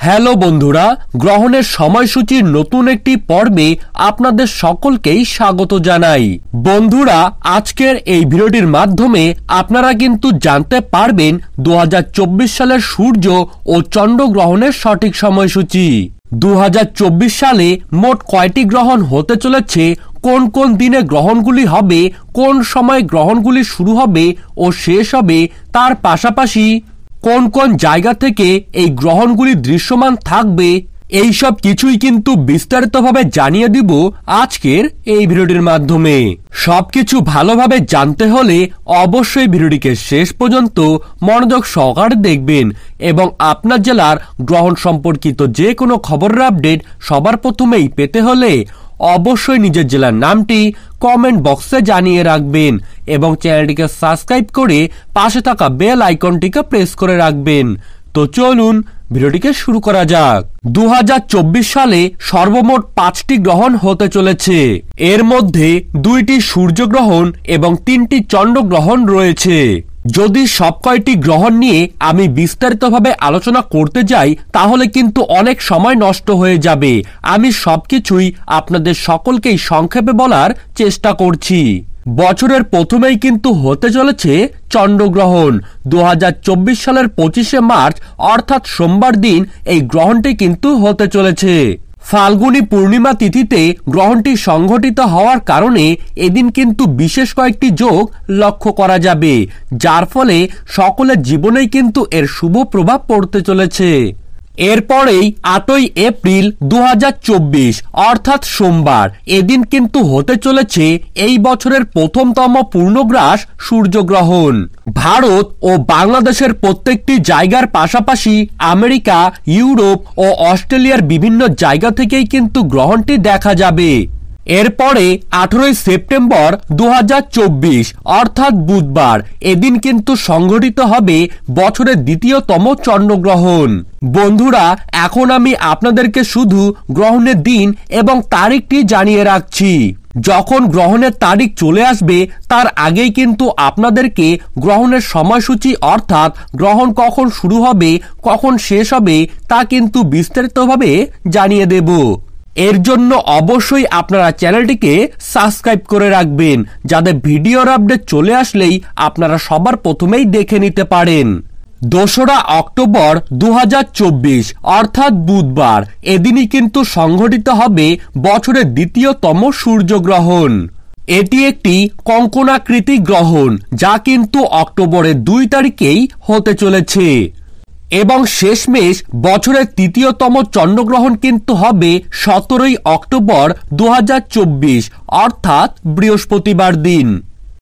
Hello বন্ধুরা, গ্রহণের সময়সূচির নতুন একটি পর্বে আপনাদের সকলকেই স্বাগত জানাই। বন্ধুরা, আজকের এই ভিডিওটির মাধ্যমে আপনারা কিন্তু জানতে পারবেন 2024 সালের সূর্য ও চন্দ্র গ্রহণের সঠিক সময়সূচি। 2024 সালে মোট কয়টি গ্রহণ হতে চলেছে, কোন কোন দিনে গ্রহণগুলি হবে, কোন সময় গ্রহণগুলি শুরু হবে ও শেষ হবে, তার পাশাপাশি কোন কোন জায়গা থেকে এই গ্রহণগুলি দৃশ্যমান থাকবে, এই সব কিছুই কিন্তু বিস্তারিতভাবে জানিয়ে দিব আজকের এই ভিডিওটির মাধ্যমে। সবকিছু ভালোভাবে জানতে হলে অবশ্যই ভিডিওটিকে শেষ পর্যন্ত মনোযোগ সহকারে দেখবেন এবং আপনার জেলার গ্রহণ সম্পর্কিত যে কোনো খবরের আপডেট সবার প্রথমেই পেতে হলে অবশ্যই নিজের জেলার নামটি কমেন্ট বক্সে জানিয়ে রাখবেন এবং চ্যানেলটিকে সাবস্ক্রাইব করে পাশে থাকা বেল আইকনটিকে প্রেস করে রাখবেন। তো চলুন ভিডিওটিকে শুরু করা যাক। 2024 সালে সর্বমোট 5টি গ্রহণ হতে চলেছে। এর মধ্যে 2টি সূর্যগ্রহণ এবং 3টি চন্দ্রগ্রহণ রয়েছে। যদি সব কয়টি গ্রহণ নিয়ে আমি বিস্তারিতভাবে আলোচনা করতে যাই তাহলে কিন্তু অনেক সময় নষ্ট হয়ে যাবে। আমি সবকিছুই আপনাদের সকলকেই সংক্ষেপে বলার চেষ্টা করছি। বছরের প্রথমেই কিন্তু হতে চলেছে চন্দ্রগ্রহণ। 2024 সালের 25শে মার্চ অর্থাৎ সোমবার দিন এই গ্রহণটি কিন্তু হতে চলেছে। ফাল্গুনী পূর্ণিমা তিথিতে গ্রহণটি সংঘটিত হওয়ার কারণে এদিন কিন্তু বিশেষ কয়েকটি যোগ লক্ষ্য করা যাবে, যার ফলে সকলের জীবনেই কিন্তু এর শুভ প্রভাব পড়তে চলেছে। এরপরেই 8ই এপ্রিল 2024 অর্থাৎ সোমবার, এদিন কিন্তু হতে চলেছে এই বছরের প্রথমতম পূর্ণগ্রাস সূর্যগ্রহণ। ভারত ও বাংলাদেশের প্রত্যেকটি জায়গার পাশাপাশি আমেরিকা, ইউরোপ ও অস্ট্রেলিয়ার বিভিন্ন জায়গা থেকেই কিন্তু গ্রহণটি দেখা যাবে। এরপরে 18ই সেপ্টেম্বর 2024 অর্থাৎ বুধবার, এদিন কিন্তু সংঘটিত হবে বছরের দ্বিতীয়তম চন্দ্রগ্রহণ। বন্ধুরা, এখন আমি আপনাদেরকে শুধু গ্রহণের দিন এবং তারিখটি জানিয়ে রাখছি। যখন গ্রহণের তারিখ চলে আসবে তার আগেই কিন্তু আপনাদেরকে গ্রহণের সময়সূচি অর্থাৎ গ্রহণ কখন শুরু হবে কখন শেষ হবে তা কিন্তু বিস্তারিতভাবে জানিয়ে দেব। এর জন্য অবশ্যই আপনারা চ্যানেলটিকে সাবস্ক্রাইব করে রাখবেন, যাতে ভিডিওর আপডেট চলে আসলেই আপনারা সবার প্রথমেই দেখে নিতে পারেন। 2রা অক্টোবর 2024 অর্থাৎ বুধবার, এদিনই কিন্তু সংঘটিত হবে বছরের দ্বিতীয়তম সূর্যগ্রহণ। এটি একটি কঙ্কনাকৃতি গ্রহণ, যা কিন্তু অক্টোবরের 2 তারিখেই হতে চলেছে এবং শেষমেশ বছরের তৃতীয়তম চন্দ্রগ্রহণ কিন্তু হবে 17ই অক্টোবর 2024 অর্থাৎ বৃহস্পতিবার দিন।